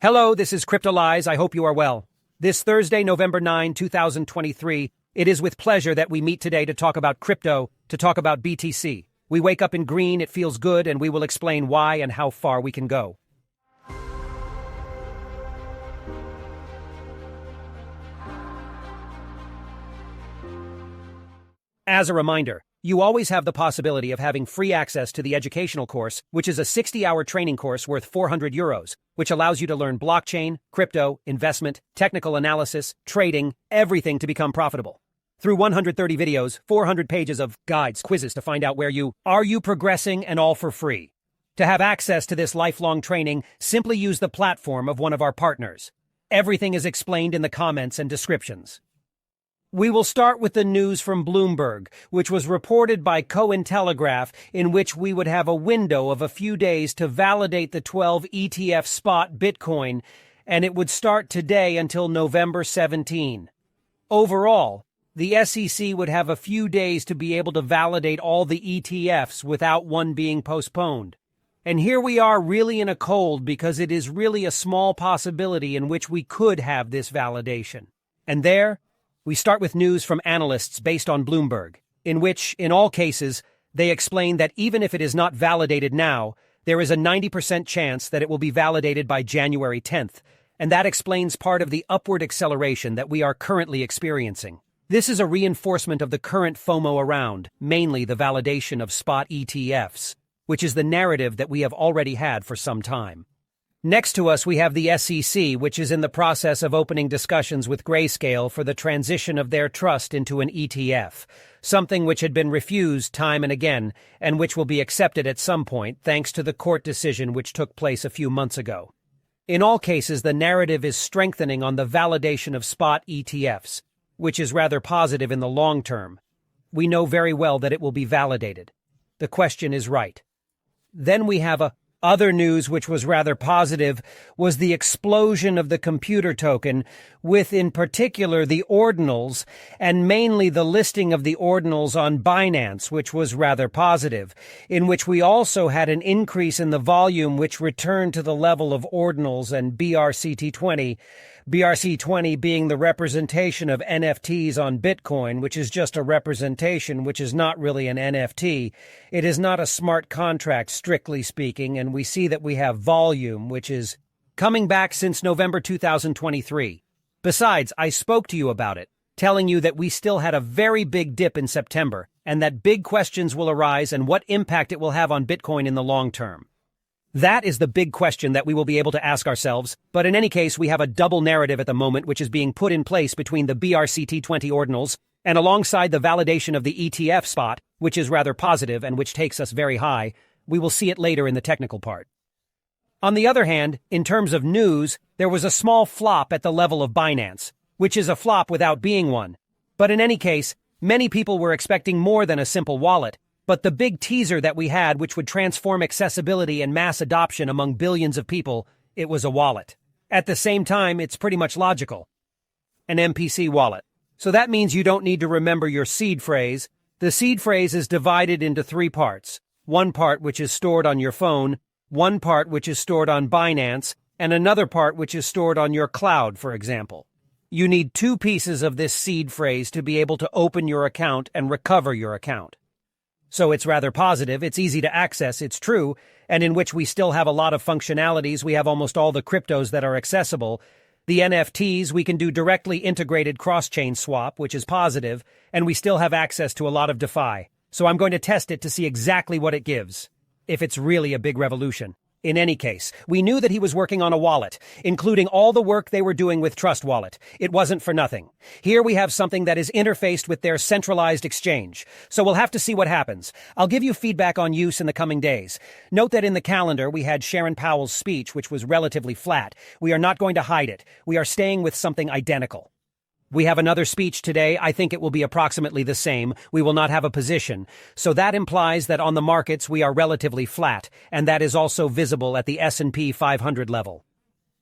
Hello, this is Cryptolyze. I hope you are well. This Thursday, November 9, 2023, it is with pleasure that we meet today to talk about crypto, to talk about BTC. We wake up in green, it feels good, and we will explain why and how far we can go. As a reminder, you always have the possibility of having free access to the educational course, which is a 60-hour training course worth €400, which allows you to learn blockchain, crypto, investment, technical analysis, trading, everything to become profitable. Through 130 videos, 400 pages of guides, quizzes to find out where you are progressing, and all for free. To have access to this lifelong training, simply use the platform of one of our partners. Everything is explained in the comments and descriptions. We will start with the news from Bloomberg, which was reported by Cointelegraph, in which we would have a window of a few days to validate the 12 ETF spot Bitcoin, and it would start today until November 17. Overall, the SEC would have a few days to be able to validate all the ETFs without one being postponed. And here we are really in a cold because it is really a small possibility in which we could have this validation. And there, we start with news from analysts based on Bloomberg, in which, in all cases, they explain that even if it is not validated now, there is a 90% chance that it will be validated by January 10th, and that explains part of the upward acceleration that we are currently experiencing. This is a reinforcement of the current FOMO around, mainly the validation of spot ETFs, which is the narrative that we have already had for some time. Next to us, we have the SEC, which is in the process of opening discussions with Grayscale for the transition of their trust into an ETF, something which had been refused time and again, and which will be accepted at some point thanks to the court decision which took place a few months ago. In all cases, the narrative is strengthening on the validation of spot ETFs, which is rather positive in the long term. We know very well that it will be validated. The question is right. Then we have other news which was rather positive was the explosion of the computer token, with in particular the ordinals, and mainly the listing of the ordinals on Binance, which was rather positive, in which we also had an increase in the volume which returned to the level of ordinals and BRCT20, BRC20 being the representation of NFTs on Bitcoin, which is just a representation, which is not really an NFT. It is not a smart contract, strictly speaking, and we see that we have volume, which is coming back since November 2023. Besides, I spoke to you about it, telling you that we still had a very big dip in September, and that big questions will arise and what impact it will have on Bitcoin in the long term. That is the big question that we will be able to ask ourselves, but in any case we have a double narrative at the moment which is being put in place between the BRCT20 ordinals and alongside the validation of the ETF spot, which is rather positive and which takes us very high. We will see it later in the technical part. On the other hand, in terms of news, there was a small flop at the level of Binance, which is a flop without being one. But in any case, many people were expecting more than a simple wallet. But the big teaser that we had, which would transform accessibility and mass adoption among billions of people, it was a wallet. At the same time, it's pretty much logical. An MPC wallet. So that means you don't need to remember your seed phrase. The seed phrase is divided into three parts. One part which is stored on your phone, one part which is stored on Binance, and another part which is stored on your cloud, for example. You need two pieces of this seed phrase to be able to open your account and recover your account. So it's rather positive, it's easy to access, it's true, and in which we still have a lot of functionalities. We have almost all the cryptos that are accessible. The NFTs, we can do directly integrated cross-chain swap, which is positive, and we still have access to a lot of DeFi. So I'm going to test it to see exactly what it gives, if it's really a big revolution. In any case, we knew that he was working on a wallet, including all the work they were doing with Trust Wallet. It wasn't for nothing. Here we have something that is interfaced with their centralized exchange, so we'll have to see what happens. I'll give you feedback on use in the coming days. Note that in the calendar we had Sharon Powell's speech, which was relatively flat. We are not going to hide it. We are staying with something identical. We have another speech today. I think it will be approximately the same. We will not have a position. So that implies that on the markets we are relatively flat, and that is also visible at the S&P 500 level.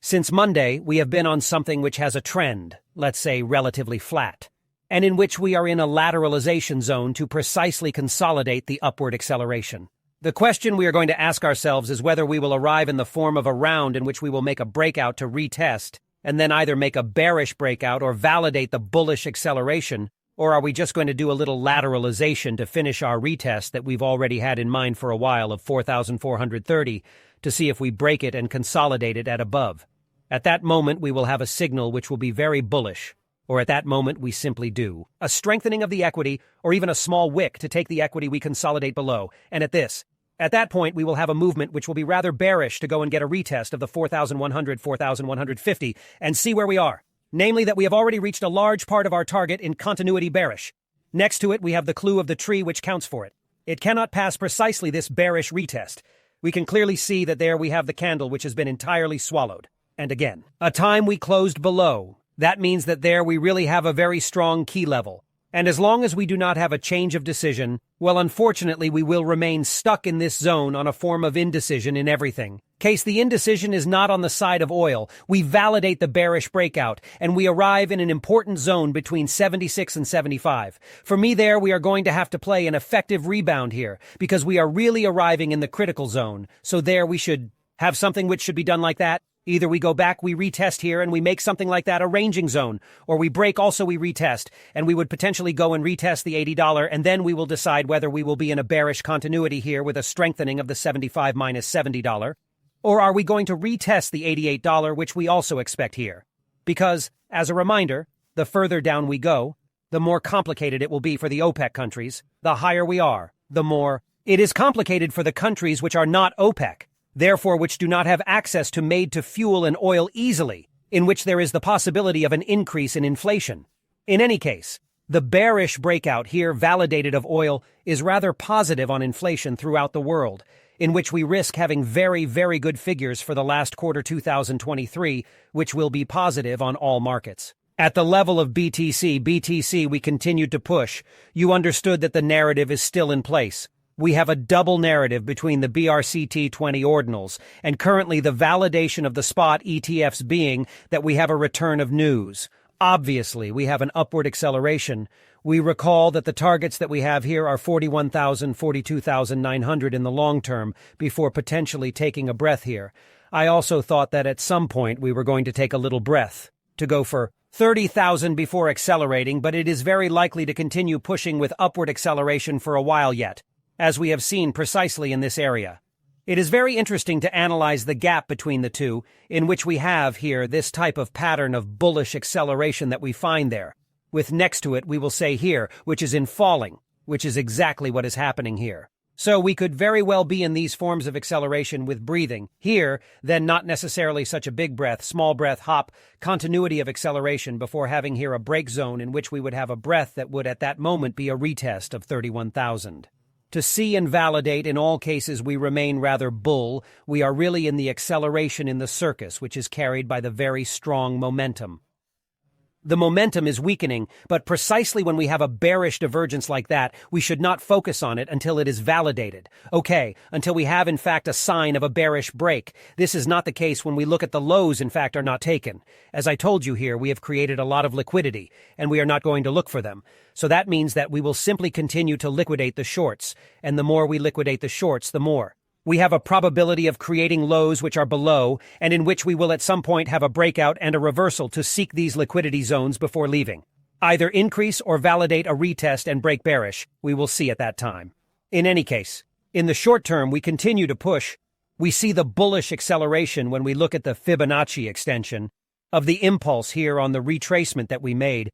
Since Monday, we have been on something which has a trend, let's say relatively flat, and in which we are in a lateralization zone to precisely consolidate the upward acceleration. The question we are going to ask ourselves is whether we will arrive in the form of a round in which we will make a breakout to retest, and then either make a bearish breakout or validate the bullish acceleration, or are we just going to do a little lateralization to finish our retest that we've already had in mind for a while of 4,430 to see if we break it and consolidate it at above? At that moment, we will have a signal which will be very bullish, or at that moment, we simply do a strengthening of the equity or even a small wick to take the equity we consolidate below, and at that point, we will have a movement which will be rather bearish to go and get a retest of the 4,100, 4,150 and see where we are. Namely that we have already reached a large part of our target in continuity bearish. Next to it, we have the clue of the tree which counts for it. It cannot pass precisely this bearish retest. We can clearly see that there we have the candle which has been entirely swallowed. And again, a time we closed below. That means that there we really have a very strong key level. And as long as we do not have a change of decision, well, unfortunately, we will remain stuck in this zone on a form of indecision in everything. Case the indecision is not on the side of oil, we validate the bearish breakout, and we arrive in an important zone between 76 and 75. For me there, we are going to have to play an effective rebound here, because we are really arriving in the critical zone. So there we should have something which should be done like that. Either we go back, we retest here, and we make something like that a ranging zone, or we break, also we retest, and we would potentially go and retest the $80, and then we will decide whether we will be in a bearish continuity here with a strengthening of the 75 minus $70, or are we going to retest the $88, which we also expect here? Because, as a reminder, the further down we go, the more complicated it will be for the OPEC countries. The higher we are, the more it is complicated for the countries which are not OPEC. Therefore which do not have access to made-to-fuel and oil easily, in which there is the possibility of an increase in inflation. In any case, the bearish breakout here validated of oil is rather positive on inflation throughout the world, in which we risk having very, very good figures for the last quarter 2023, which will be positive on all markets. At the level of BTC, we continued to push. You understood that the narrative is still in place. We have a double narrative between the BRCT20 ordinals, and currently the validation of the spot ETFs being that we have a return of news. Obviously, we have an upward acceleration. We recall that the targets that we have here are 41,000, 42,900 in the long term, before potentially taking a breath here. I also thought that at some point we were going to take a little breath, to go for 30,000 before accelerating, but it is very likely to continue pushing with upward acceleration for a while yet, as we have seen precisely in this area. It is very interesting to analyze the gap between the two, in which we have here this type of pattern of bullish acceleration that we find there, with next to it we will say here, which is in falling, which is exactly what is happening here. So we could very well be in these forms of acceleration with breathing. Here, then not necessarily such a big breath, small breath, hop, continuity of acceleration before having here a break zone in which we would have a breath that would at that moment be a retest of 31,000. To see and validate, in all cases we remain rather bull. We are really in the acceleration in the circus, which is carried by the very strong momentum. The momentum is weakening, but precisely when we have a bearish divergence like that, we should not focus on it until it is validated. Okay, until we have in fact a sign of a bearish break. This is not the case when we look at the lows in fact are not taken. As I told you here, we have created a lot of liquidity, and we are not going to look for them. So that means that we will simply continue to liquidate the shorts, and the more we liquidate the shorts, the more we have a probability of creating lows which are below, and in which we will at some point have a breakout and a reversal to seek these liquidity zones before leaving. Either increase or validate a retest and break bearish. We will see at that time. In any case, in the short term, we continue to push. We see the bullish acceleration when we look at the Fibonacci extension of the impulse here on the retracement that we made.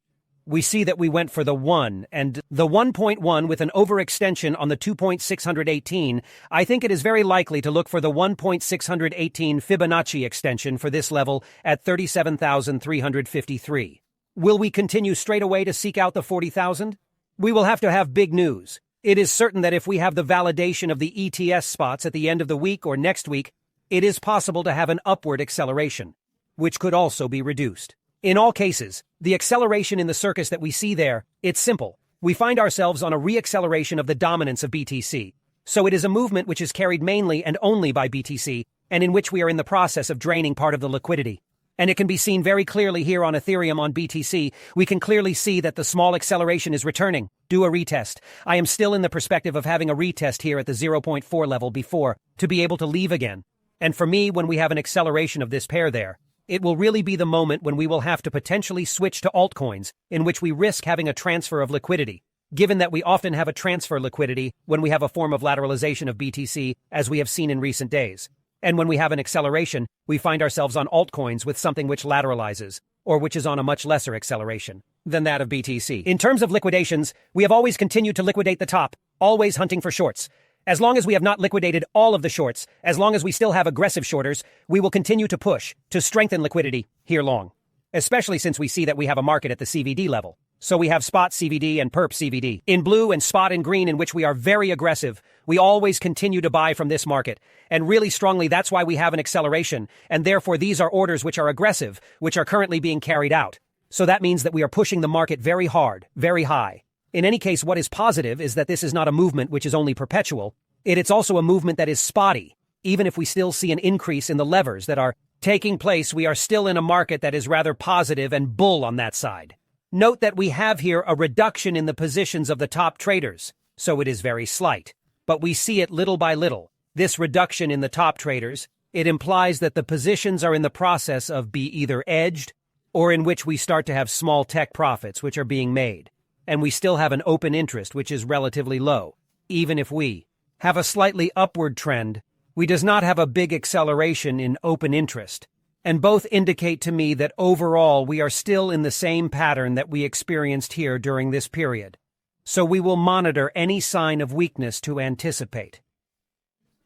We see that we went for the 1 and the 1.1 with an overextension on the 2.618. I think it is very likely to look for the 1.618 Fibonacci extension for this level at 37,353. Will we continue straight away to seek out the 40,000? We will have to have big news. It is certain that if we have the validation of the ETS spots at the end of the week or next week, it is possible to have an upward acceleration, which could also be reduced. In all cases, the acceleration in the circus that we see there, it's simple. We find ourselves on a re-acceleration of the dominance of BTC. So it is a movement which is carried mainly and only by BTC, and in which we are in the process of draining part of the liquidity. And it can be seen very clearly here on Ethereum on BTC. We can clearly see that the small acceleration is returning. Do a retest. I am still in the perspective of having a retest here at the 0.4 level before to be able to leave again. And for me, when we have an acceleration of this pair there, it will really be the moment when we will have to potentially switch to altcoins, in which we risk having a transfer of liquidity. Given that we often have a transfer liquidity when we have a form of lateralization of BTC, as we have seen in recent days. And when we have an acceleration, we find ourselves on altcoins with something which lateralizes, or which is on a much lesser acceleration than that of BTC. In terms of liquidations, we have always continued to liquidate the top, always hunting for shorts. As long as we have not liquidated all of the shorts, as long as we still have aggressive shorters, we will continue to push to strengthen liquidity here long. Especially since we see that we have a market at the CVD level. So we have spot CVD and perp CVD. In blue and spot in green, in which we are very aggressive, we always continue to buy from this market. And really strongly, that's why we have an acceleration. And therefore, these are orders which are aggressive, which are currently being carried out. So that means that we are pushing the market very hard, very high. In any case, what is positive is that this is not a movement which is only perpetual. It's also a movement that is spotty. Even if we still see an increase in the levers that are taking place, we are still in a market that is rather positive and bull on that side. Note that we have here a reduction in the positions of the top traders, so it is very slight. But we see it little by little. This reduction in the top traders, it implies that the positions are in the process of be either edged or in which we start to have small tech profits which are being made. And we still have an open interest which is relatively low. Even if we have a slightly upward trend, we does not have a big acceleration in open interest. And both indicate to me that overall we are still in the same pattern that we experienced here during this period. So we will monitor any sign of weakness to anticipate.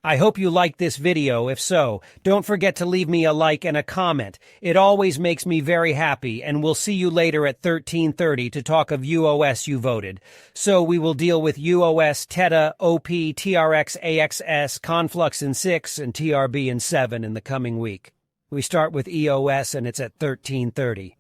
I hope you liked this video. If so, don't forget to leave me a like and a comment. It always makes me very happy, and we'll see you later at 13:30 to talk of UOS you voted. So we will deal with UOS, TETA, OP, TRX, AXS, Conflux in 6, and TRB in 7 in the coming week. We start with EOS and it's at 13:30.